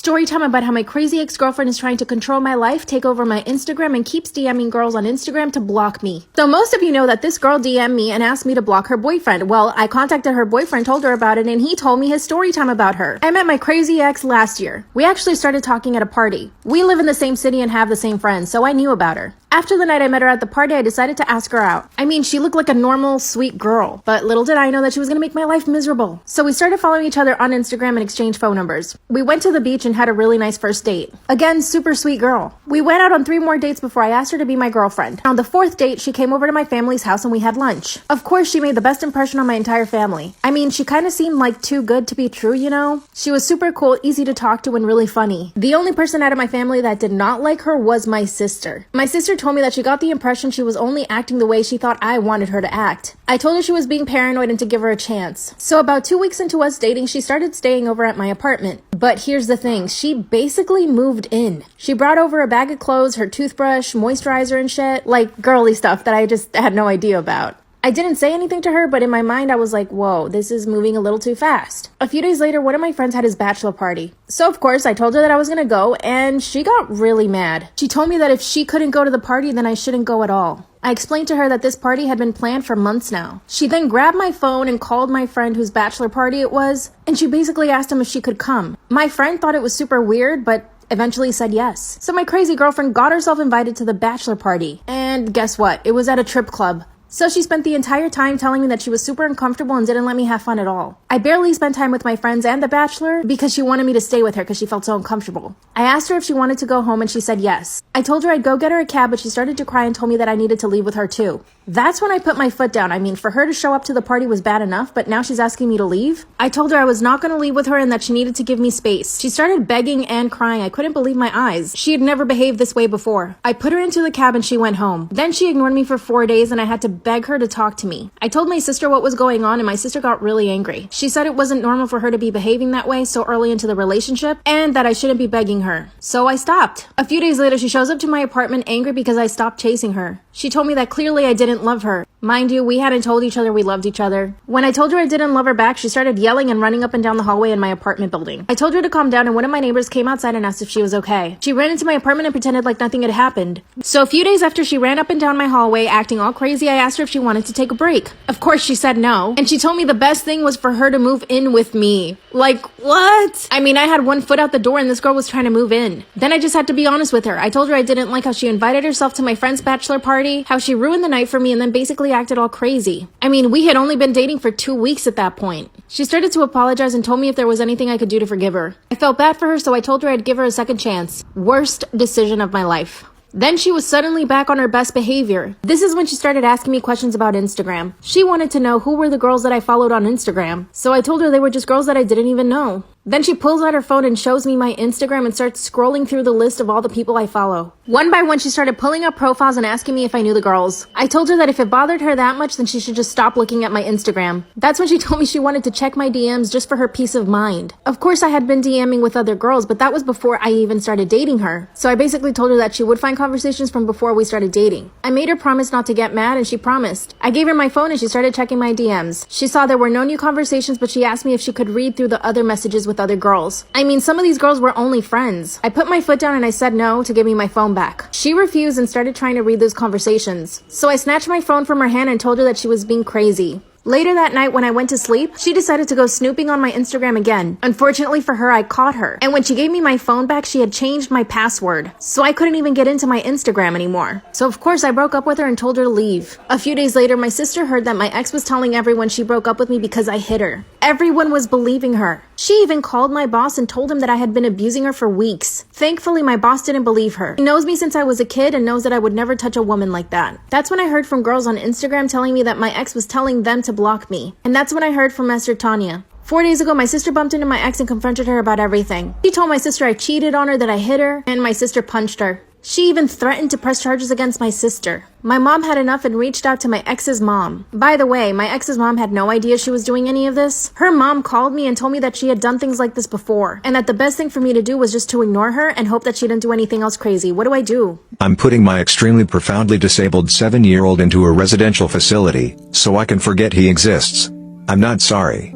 story time about how my crazy ex-girlfriend is trying to control my life, take over my Instagram, and keeps DMing girls on Instagram to block me. So most of you know that this girl DM'd me and asked me to block her boyfriend. Well, I contacted her boyfriend, told her about it, and he told me his story time about her. I met my crazy ex last year. We actually started talking at a party. We live in the same city and have the same friends, so I knew about her. After the night I met her at the party, I decided to ask her out. I mean, she looked like a normal, sweet girl, but little did I know that she was gonna make my life miserable. So we started following each other on Instagram and exchanged phone numbers. We went to the beach and had a really nice first date. Again, super sweet girl. We went out on 3 more dates before I asked her to be my girlfriend. On the 4th date, she came over to my family's house and we had lunch. Of course, she made the best impression on my entire family. I mean, she kind of seemed like too good to be true, you know? She was super cool, easy to talk to, and really funny. The only person out of my family that did not like her was my sister. My sister told me that she got the impression she was only acting the way she thought I wanted her to act. I told her she was being paranoid and to give her a chance. So about 2 weeks into us dating, she started staying over at my apartment. But here's the thing, she basically moved in. She brought over a bag of clothes, her toothbrush, moisturizer and shit, like girly stuff that I just had no idea about. I didn't say anything to her, but in my mind I was like, whoa, this is moving a little too fast. A few days later, one of my friends had his bachelor party. So of course, I told her that I was gonna go, and she got really mad. She told me that if she couldn't go to the party, then I shouldn't go at all. I explained to her that this party had been planned for months now. She then grabbed my phone and called my friend whose bachelor party it was, and she basically asked him if she could come. My friend thought it was super weird, but eventually said yes. So my crazy girlfriend got herself invited to the bachelor party. And guess what? It was at a trip club. So she spent the entire time telling me that she was super uncomfortable and didn't let me have fun at all. I barely spent time with my friends and the bachelor because she wanted me to stay with her because she felt so uncomfortable. I asked her if she wanted to go home and she said yes. I told her I'd go get her a cab, but she started to cry and told me that I needed to leave with her too. That's when I put my foot down. I mean, for her to show up to the party was bad enough, but now she's asking me to leave? I told her I was not going to leave with her and that she needed to give me space. She started begging and crying. I couldn't believe my eyes. She had never behaved this way before. I put her into the cab and she went home. Then she ignored me for 4 days and I had to beg her to talk to me. I told my sister what was going on and my sister got really angry. She said it wasn't normal for her to be behaving that way so early into the relationship and that I shouldn't be begging her. So I stopped. A few days later, she shows up to my apartment angry because I stopped chasing her. She told me that clearly I didn't love her. Mind you, we hadn't told each other we loved each other. When I told her I didn't love her back, she started yelling and running up and down the hallway in my apartment building. I told her to calm down and one of my neighbors came outside and asked if she was okay. She ran into my apartment and pretended like nothing had happened. So a few days after she ran up and down my hallway acting all crazy, I asked her if she wanted to take a break. Of course she said no. And she told me the best thing was for her to move in with me. Like, what? I mean, I had one foot out the door and this girl was trying to move in. Then I just had to be honest with her. I told her I didn't like how she invited herself to my friend's bachelor party, how she ruined the night for me and then basically acted all crazy. I mean, we had only been dating for 2 weeks at that point. She started to apologize and told me if there was anything I could do to forgive her. I felt bad for her, so I told her I'd give her a second chance. Worst decision of my life. Then she was suddenly back on her best behavior. This is when she started asking me questions about Instagram. She wanted to know who were the girls that I followed on Instagram. So I told her they were just girls that I didn't even know. Then she pulls out her phone and shows me my Instagram and starts scrolling through the list of all the people I follow. One by one, she started pulling up profiles and asking me if I knew the girls. I told her that if it bothered her that much, then she should just stop looking at my Instagram. That's when she told me she wanted to check my DMs just for her peace of mind. Of course, I had been DMing with other girls, but that was before I even started dating her. So I basically told her that she would find conversations from before we started dating. I made her promise not to get mad and she promised. I gave her my phone and she started checking my DMs. She saw there were no new conversations, but she asked me if she could read through the other messages with other girls. I mean, some of these girls were only friends. I put my foot down and I said no to give me my phone back. She refused and started trying to read those conversations. So I snatched my phone from her hand and told her that she was being crazy. Later that night when I went to sleep, she decided to go snooping on my Instagram again. Unfortunately for her, I caught her. And when she gave me my phone back, she had changed my password. So I couldn't even get into my Instagram anymore. So of course I broke up with her and told her to leave. A few days later, my sister heard that my ex was telling everyone she broke up with me because I hit her. Everyone was believing her. She even called my boss and told him that I had been abusing her for weeks. Thankfully, my boss didn't believe her. He knows me since I was a kid and knows that I would never touch a woman like that. That's when I heard from girls on Instagram telling me that my ex was telling them to block me. And that's when I heard from Esther Tanya. 4 days ago, my sister bumped into my ex and confronted her about everything. She told my sister I cheated on her, that I hit her, and my sister punched her. She even threatened to press charges against my sister. My mom had enough and reached out to my ex's mom. By the way, my ex's mom had no idea she was doing any of this. Her mom called me and told me that she had done things like this before, and that the best thing for me to do was just to ignore her and hope that she didn't do anything else crazy. What do I do? I'm putting my extremely profoundly disabled 7-year-old into a residential facility, so I can forget he exists. I'm not sorry.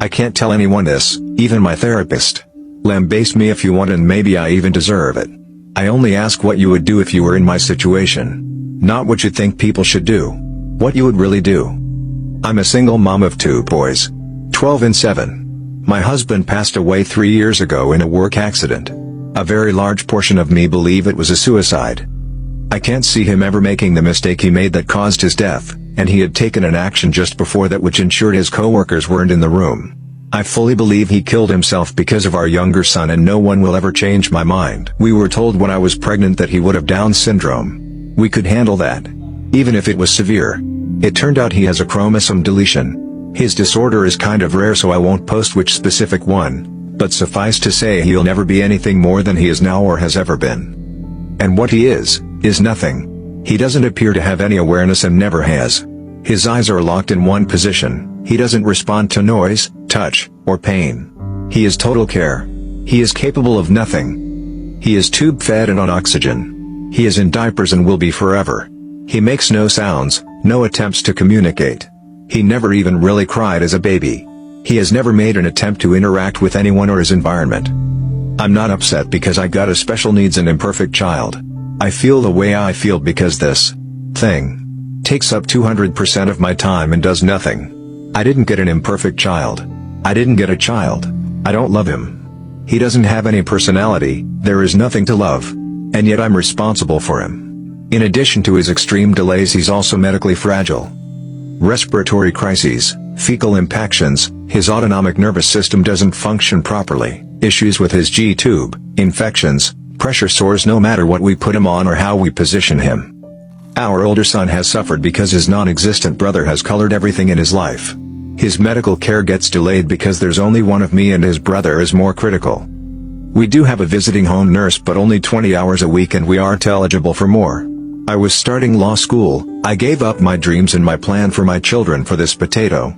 I can't tell anyone this, even my therapist. Lambaste me if you want, and maybe I even deserve it. I only ask what you would do if you were in my situation. Not what you think people should do. What you would really do. I'm a single mom of 2 boys. 12 and 7. My husband passed away 3 years ago in a work accident. A very large portion of me believe it was a suicide. I can't see him ever making the mistake he made that caused his death, and he had taken an action just before that which ensured his co-workers weren't in the room. I fully believe he killed himself because of our younger son, and no one will ever change my mind. We were told when I was pregnant that he would have Down syndrome. We could handle that. Even if it was severe. It turned out he has a chromosome deletion. His disorder is kind of rare, so I won't post which specific one, but suffice to say he'll never be anything more than he is now or has ever been. And what he is nothing. He doesn't appear to have any awareness and never has. His eyes are locked in one position. He doesn't respond to noise, touch, or pain. He is total care. He is capable of nothing. He is tube-fed and on oxygen. He is in diapers and will be forever. He makes no sounds, no attempts to communicate. He never even really cried as a baby. He has never made an attempt to interact with anyone or his environment. I'm not upset because I got a special needs and imperfect child. I feel the way I feel because this thing takes up 200% of my time and does nothing. I didn't get an imperfect child. I didn't get a child. I don't love him. He doesn't have any personality, there is nothing to love. And yet I'm responsible for him. In addition to his extreme delays, he's also medically fragile. Respiratory crises, fecal impactions, his autonomic nervous system doesn't function properly, issues with his G-tube, infections, pressure sores no matter what we put him on or how we position him. Our older son has suffered because his non-existent brother has colored everything in his life. His medical care gets delayed because there's only one of me and his brother is more critical. We do have a visiting home nurse, but only 20 hours a week, and we aren't eligible for more. I was starting law school. I gave up my dreams and my plan for my children for this potato.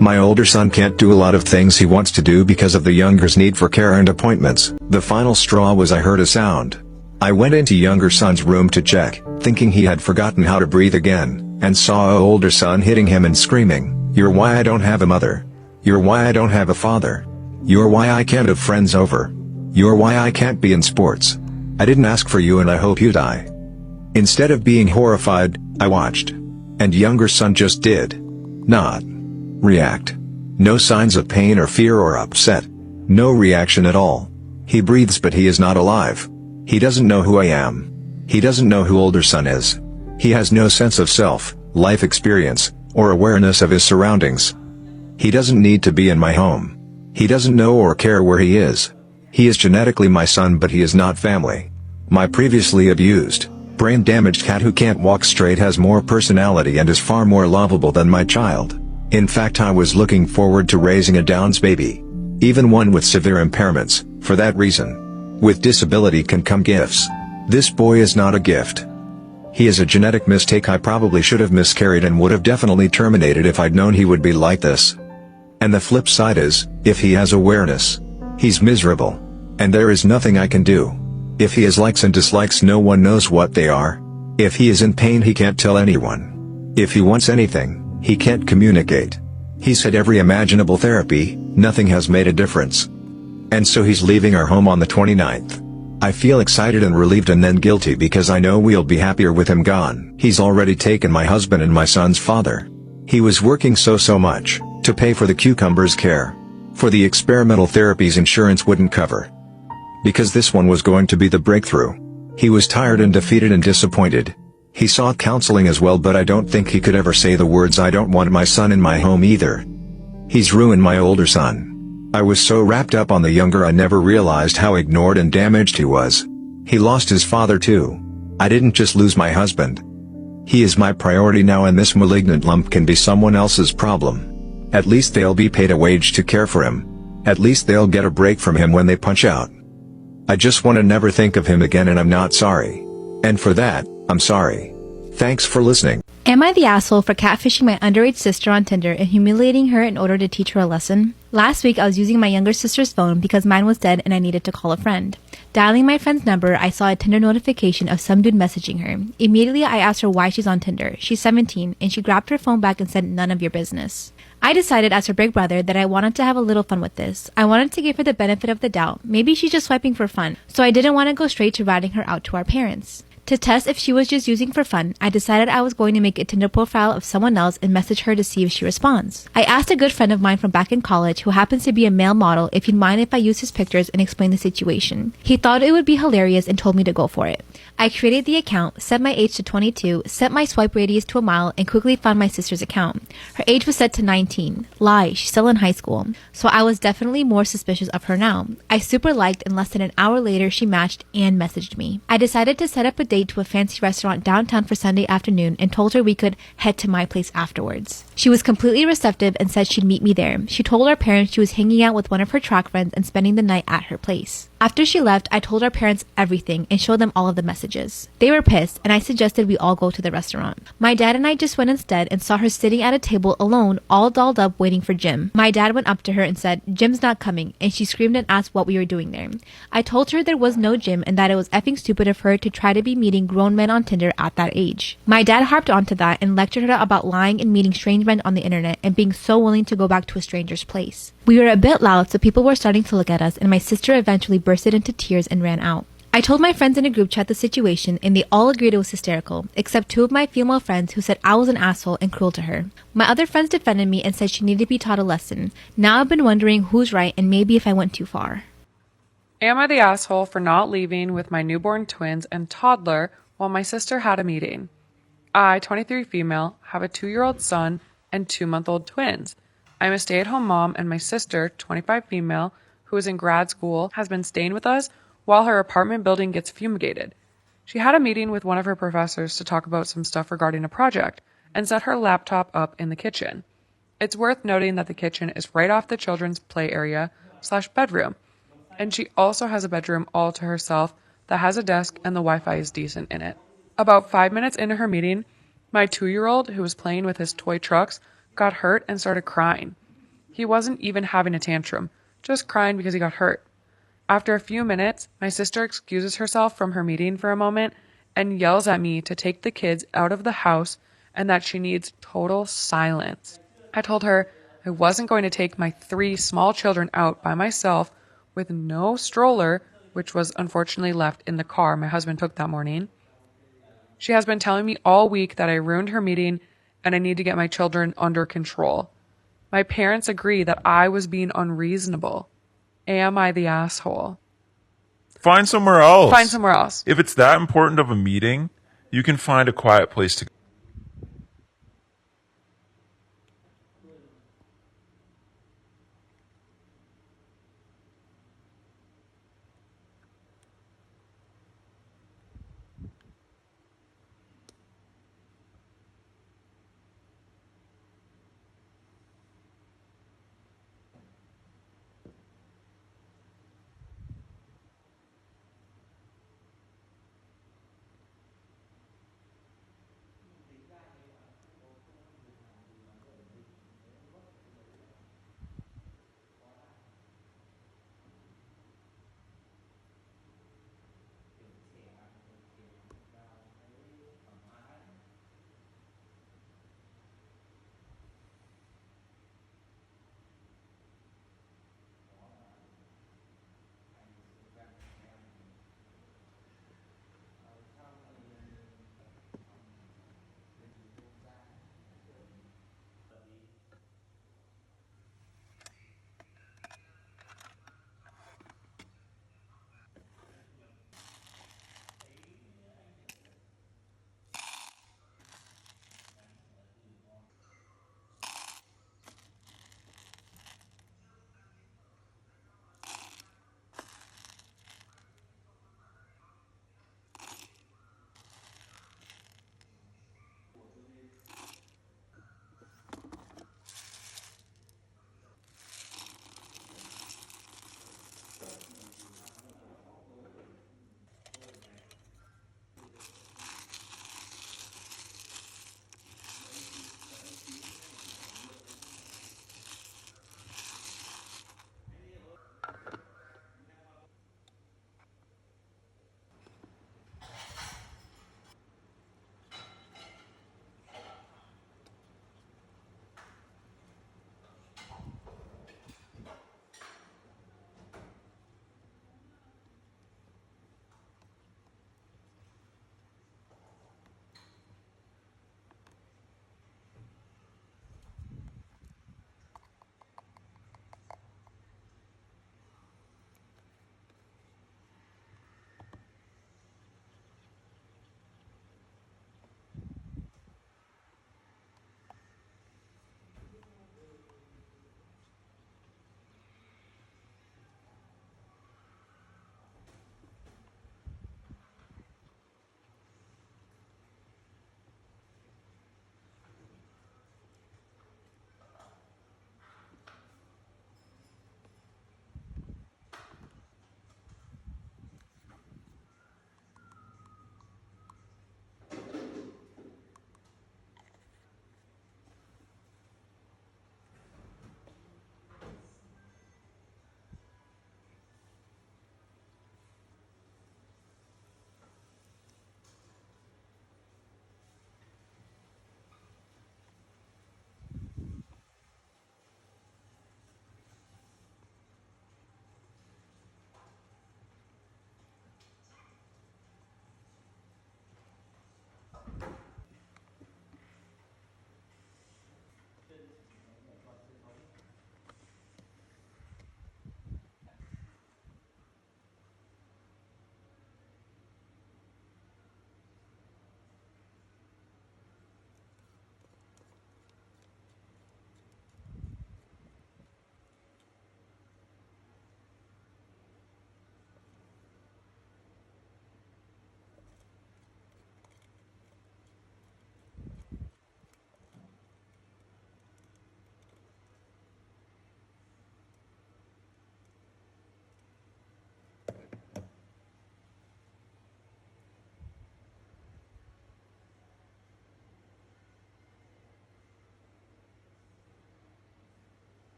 My older son can't do a lot of things he wants to do because of the younger's need for care and appointments. The final straw was I heard a sound. I went into younger son's room to check, thinking he had forgotten how to breathe again, and saw older son hitting him and screaming, "You're why I don't have a mother. You're why I don't have a father. You're why I can't have friends over. You're why I can't be in sports. I didn't ask for you and I hope you die." Instead of being horrified, I watched. And younger son just did not react. No signs of pain or fear or upset. No reaction at all. He breathes but he is not alive. He doesn't know who I am. He doesn't know who older son is. He has no sense of self, life experience, or awareness of his surroundings. He doesn't need to be in my home. He doesn't know or care where he is. He is genetically my son, but he is not family. My previously abused, brain-damaged cat who can't walk straight has more personality and is far more lovable than my child. In fact, I was looking forward to raising a Down's baby. Even one with severe impairments, for that reason. With disability can come gifts. This boy is not a gift. He is a genetic mistake. I probably should have miscarried and would have definitely terminated if I'd known he would be like this. And the flip side is, if he has awareness, he's miserable. And there is nothing I can do. If he has likes and dislikes, no one knows what they are. If he is in pain, he can't tell anyone. If he wants anything, he can't communicate. He's had every imaginable therapy, nothing has made a difference. And so he's leaving our home on the 29th. I feel excited and relieved and then guilty because I know we'll be happier with him gone. He's already taken my husband and my son's father. He was working so much, to pay for the cucumber's care. For the experimental therapies insurance wouldn't cover. Because this one was going to be the breakthrough. He was tired and defeated and disappointed. He sought counseling as well, but I don't think he could ever say the words "I don't want my son in my home" either. He's ruined my older son. I was so wrapped up on the younger I never realized how ignored and damaged he was. He lost his father too. I didn't just lose my husband. He is my priority now, and this malignant lump can be someone else's problem. At least they'll be paid a wage to care for him. At least they'll get a break from him when they punch out. I just want to never think of him again, and I'm not sorry. And for that, I'm sorry. Thanks for listening. Am I the asshole for catfishing my underage sister on Tinder and humiliating her in order to teach her a lesson? Last week, I was using my younger sister's phone because mine was dead and I needed to call a friend. Dialing my friend's number, I saw a Tinder notification of some dude messaging her. Immediately, I asked her why she's on Tinder. She's 17, and she grabbed her phone back and said, "None of your business." I decided as her big brother that I wanted to have a little fun with this. I wanted to give her the benefit of the doubt. Maybe she's just swiping for fun. So I didn't want to go straight to ratting her out to our parents. To test if she was just using for fun, I decided I was going to make a Tinder profile of someone else and message her to see if she responds. I asked a good friend of mine from back in college, who happens to be a male model, if he'd mind if I used his pictures and explained the situation. He thought it would be hilarious and told me to go for it. I created the account, set my age to 22, set my swipe radius to a mile, and quickly found my sister's account. Her age was set to 19. Lie, she's still in high school. So I was definitely more suspicious of her now. I super liked, and less than an hour later she matched and messaged me. I decided to set up a date to a fancy restaurant downtown for Sunday afternoon and told her we could head to my place afterwards. She was completely receptive and said she'd meet me there. She told our parents she was hanging out with one of her track friends and spending the night at her place. After she left, I told our parents everything and showed them all of the messages. They were pissed, and I suggested we all go to the restaurant. My dad and I just went instead and saw her sitting at a table alone, all dolled up waiting for Jim. My dad went up to her and said, "Jim's not coming," and she screamed and asked what we were doing there. I told her there was no Jim and that it was effing stupid of her to try to be meeting grown men on Tinder at that age. My dad harped onto that and lectured her about lying and meeting strange men on the internet and being so willing to go back to a stranger's place. We were a bit loud, so people were starting to look at us, and my sister eventually bursted into tears and ran out. I told my friends in a group chat the situation, and they all agreed it was hysterical, except two of my female friends who said I was an asshole and cruel to her. My other friends defended me and said she needed to be taught a lesson. Now I've been wondering who's right and maybe if I went too far. Am I the asshole for not leaving with my newborn twins and toddler while my sister had a meeting? I, 23 female, have a 2-year-old son and 2-month-old twins. I'm a stay-at-home mom, and my sister, 25 female, who is in grad school, has been staying with us while her apartment building gets fumigated. She had a meeting with one of her professors to talk about some stuff regarding a project and set her laptop up in the kitchen. It's worth noting that the kitchen is right off the children's play area/bedroom, and she also has a bedroom all to herself that has a desk and the Wi-Fi is decent in it. About 5 minutes into her meeting, my 2-year-old, who was playing with his toy trucks, got hurt and started crying. He wasn't even having a tantrum, just crying because he got hurt. After a few minutes, my sister excuses herself from her meeting for a moment and yells at me to take the kids out of the house and that she needs total silence. I told her I wasn't going to take my 3 small children out by myself with no stroller, which was unfortunately left in the car my husband took that morning. She has been telling me all week that I ruined her meeting and I need to get my children under control. My parents agree that I was being unreasonable. Am I the asshole? Find somewhere else. Find somewhere else. If it's that important of a meeting, you can find a quiet place to go.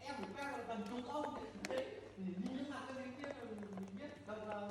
em phải quen là tầm chục ông đấy, nhìn cái mặt cái kia là mình biết đâu là